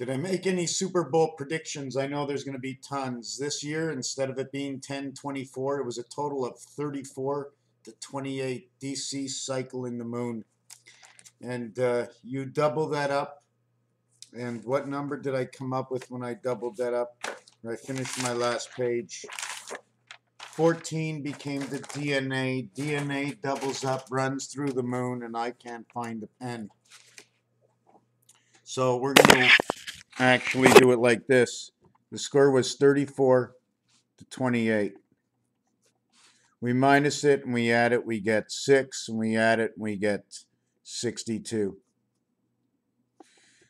Did I make any Super Bowl predictions? I know there's going to be tons. This year, instead of it being 10-24, it was a total of 34 to 28 DC cycle in the moon. And you double that up. And what number did I come up with when I doubled that up? I finished my last page. 14 became the DNA. DNA doubles up, runs through the moon, and I can't find the pen. So we're going to actually do it like this. The score was 34 to 28. We minus it and we add it, we get 6, and we add it and we get 62.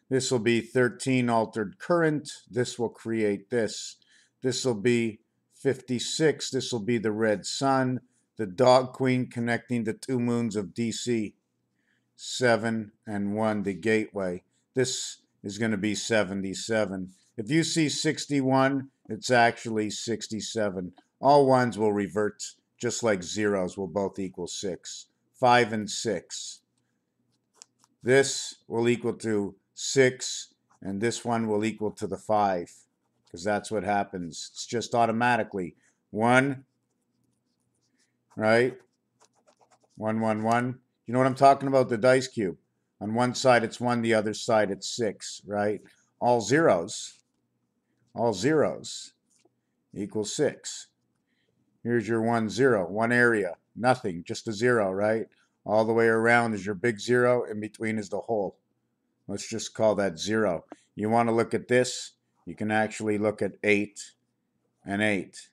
This will be 13 altered current. This will create this. This will be 56. This will be the red sun, the dog queen connecting the two moons of DC. 7 and 1, the gateway. This is going to be 77. If you see 61, it's actually 67. All ones will revert, just like zeros will both equal 6. 5 and 6. This will equal to 6, and this one will equal to the 5, because that's what happens. It's just automatically 1, right? 1, 1, 1. You know what I'm talking about? The dice cube. On one side it's 1, the other side it's 6, right? All zeros equals 6. Here's your 1, 0, one area, nothing, just a 0, right? All the way around is your big 0, in between is the hole. Let's just call that 0. You want to look at this, you can actually look at 8 and 8,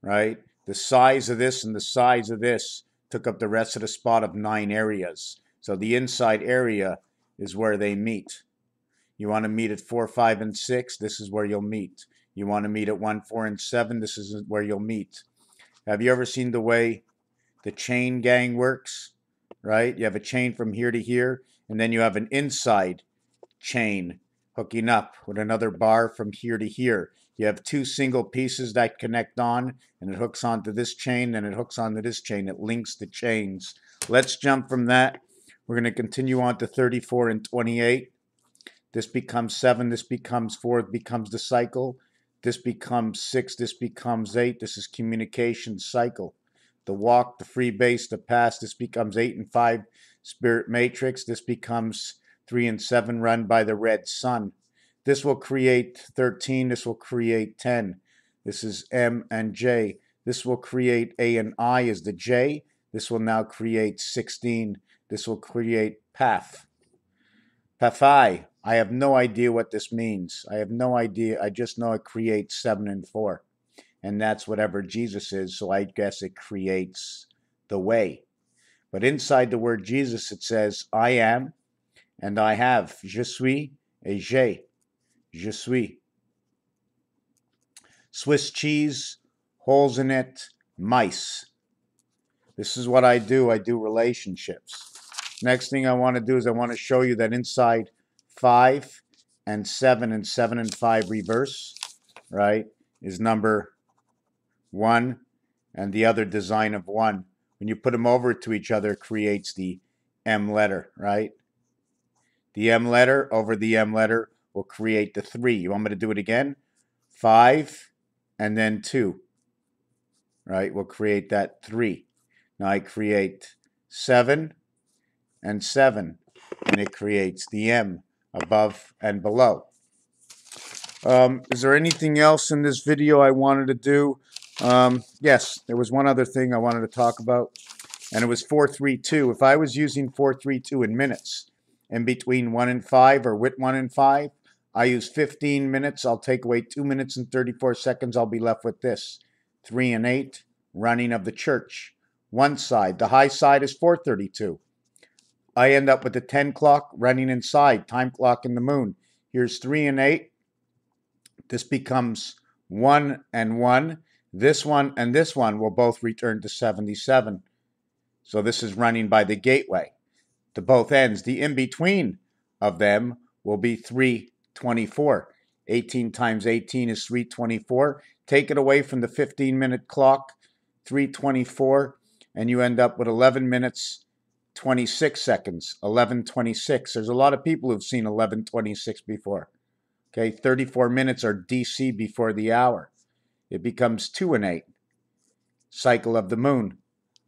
right? The size of this and the size of this took up the rest of the spot of 9 areas. So the inside area is where they meet. You want to meet at 4, 5, and 6, this is where you'll meet. You want to meet at 1, 4, and 7, this is where you'll meet. Have you ever seen the way the chain gang works? Right? You have a chain from here to here, and then you have an inside chain hooking up with another bar from here to here. You have 2 single pieces that connect on, and it hooks onto this chain, and it hooks onto this chain. It links the chains. Let's jump from that. We're going to continue on to 34 and 28. This becomes 7. This becomes 4. It becomes the cycle. This becomes 6. This becomes 8. This is communication cycle. The walk, the free base, the pass. This becomes 8 and 5 spirit matrix. This becomes 3 and 7 run by the red sun. This will create 13. This will create 10. This is M and J. This will create A and I as the J. This will now create 16. This will create PAF. PAFI. I have no idea what this means. I have no idea. I just know it creates 7 and 4. And that's whatever Jesus is, so I guess it creates the way. But inside the word Jesus, it says, I am and I have. Je suis et j'ai. Je suis. Swiss cheese, holes in it, mice. This is what I do. I do relationships. Next thing I want to do is I want to show you that inside 5 and 7 and 7 and 5 reverse, right, is number 1 and the other design of 1. When you put them over to each other, it creates the M letter, right? The M letter over the M letter will create the 3. You want me to do it again? 5 and then 2, right, will create that 3. Now I create 7 and 7, and it creates the M above and below. Is there anything else in this video I wanted to do? Yes, there was one other thing I wanted to talk about, and it was 432. If I was using 432 in minutes, in between 1 and 5 or with 1 and 5, I use 15 minutes. I'll take away 2 minutes and 34 seconds. I'll be left with this. 3 and 8, running of the church. One side, the high side is 432. I end up with the 10 clock running inside, time clock in the moon. Here's 3 and 8. This becomes 1 and 1. This one and this one will both return to 77. So this is running by the gateway to both ends. The in-between of them will be 324. 18 times 18 is 324. Take it away from the 15-minute clock, 324, and you end up with 11 minutes, 26 seconds, 11:26. There's a lot of people who've seen 11:26 before. Okay, 34 minutes are DC before the hour. It becomes 2 and 8. Cycle of the moon.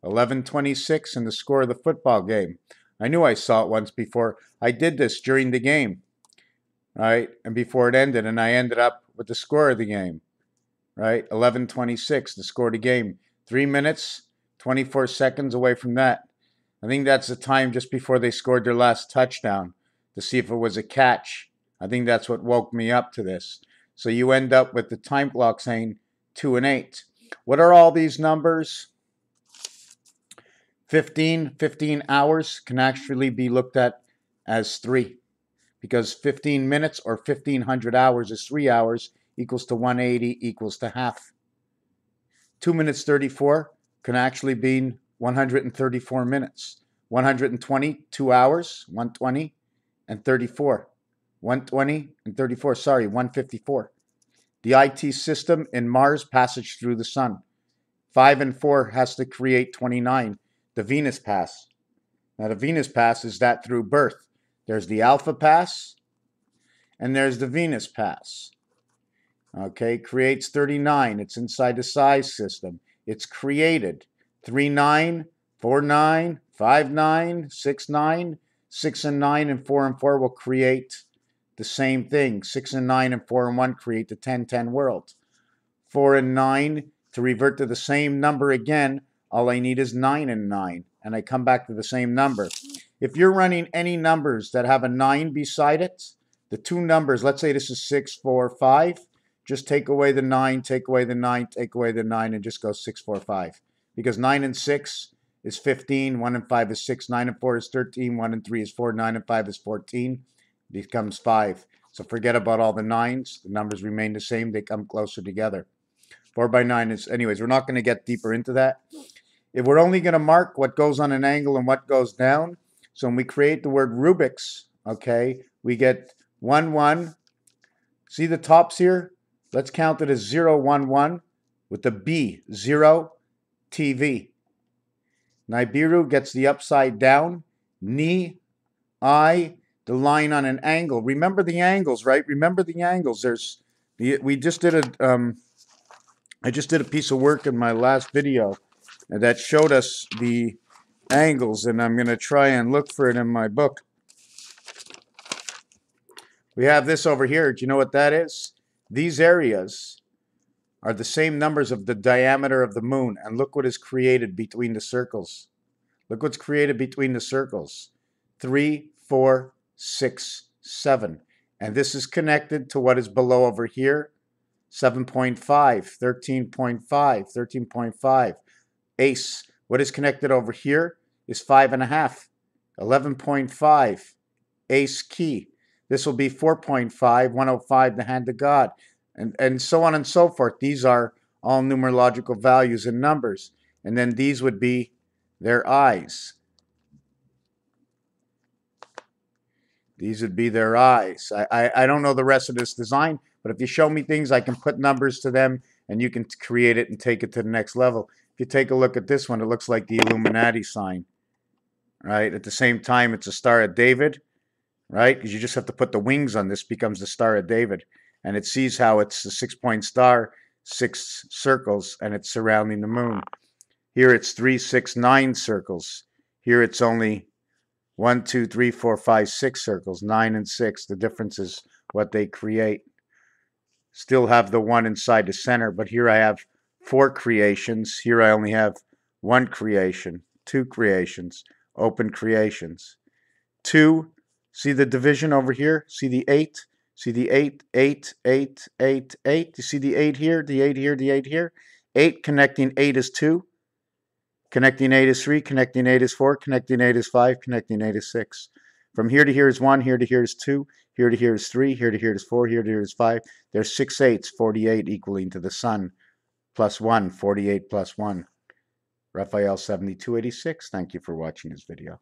11:26 and the score of the football game. I knew I saw it once before. I did this during the game, right? And before it ended, and I ended up with the score of the game, right? 11:26, the score of the game. 3 minutes, 24 seconds away from that. I think that's the time just before they scored their last touchdown to see if it was a catch. I think that's what woke me up to this. So you end up with the time clock saying 2 and 8. What are all these numbers? 15 hours can actually be looked at as 3, because 15 minutes or 1500 hours is 3 hours equals to 180 equals to half. 2 minutes 34 can actually be 134 minutes. 120, 2 hours, 120 and 34. 120 and 34, sorry, 154. The IT system in Mars, passage through the sun. 5 and 4 has to create 29. The Venus pass. Now the Venus pass is that through birth. There's the Alpha pass and there's the Venus pass. Okay, creates 39. It's inside the size system. It's created 3, 9, 4, 9, 5, 9, 6, 9, 6 and 9 and 4 and 4 will create the same thing. 6 and 9 and 4 and 1 create the 10, 10 world. 4 and 9 to revert to the same number again. All I need is 9 and 9, and I come back to the same number. If you're running any numbers that have a 9 beside it, the two numbers, let's say this is 6, 4, 5, just take away the 9, take away the 9, take away the 9, and just go 6, 4, 5. Because 9 and 6 is 15, 1 and 5 is 6, 9 and 4 is 13, 1 and 3 is 4, 9 and 5 is 14, becomes 5. So forget about all the 9s. The numbers remain the same. They come closer together. 4 by 9 is, anyways, we're not going to get deeper into that. If we're only going to mark what goes on an angle and what goes down, so when we create the word Rubik's, okay, we get 1, 1. See the tops here? Let's count it as 0, 1, 1 with the B, 0, TV. Nibiru gets the upside down, Ni, I, the line on an angle. Remember the angles, right? Remember the angles. We just did I just did a piece of work in my last video that showed us the angles, and I'm going to try and look for it in my book. We have this over here. Do you know what that is? These areas are the same numbers of the diameter of the moon, and look what is created between the circles. Look what's created between the circles. 3, 4, 6, 7. And this is connected to what is below over here. 7.5, 13.5, 13.5. Ace. What is connected over here is 5.5, 11.5. Ace key. This will be 4.5, 105, the hand of God. And so on and so forth. These are all numerological values and numbers. And then these would be their eyes. These would be their eyes. I don't know the rest of this design, but if you show me things, I can put numbers to them, and you can create it and take it to the next level. If you take a look at this one, it looks like the Illuminati sign, right? At the same time, it's a Star of David, right? Because you just have to put the wings on this, becomes the Star of David. And it sees how it's a 6-point star, 6 circles, and it's surrounding the moon. Here it's 3, 6, 9 circles. Here it's only 1, 2, 3, 4, 5, 6 circles, 9 and 6. The difference is what they create. Still have the 1 inside the center, but here I have 4 creations. Here I only have 1 creation, 2 creations, open creations. 2, see the division over here? See the 8? See the 8, 8, 8, 8, 8? You see the 8 here, the 8 here, the 8 here? 8 connecting 8 is 2. Connecting 8 is 3, connecting 8 is 4, connecting 8 is 5, connecting 8 is 6. From here to here is 1, here to here is 2, here to here is 3, here to here is 4, here to here is 5. There's 6 8s, 48 equaling to the sun, plus 1, 48 plus 1. Raphael 7286, thank you for watching this video.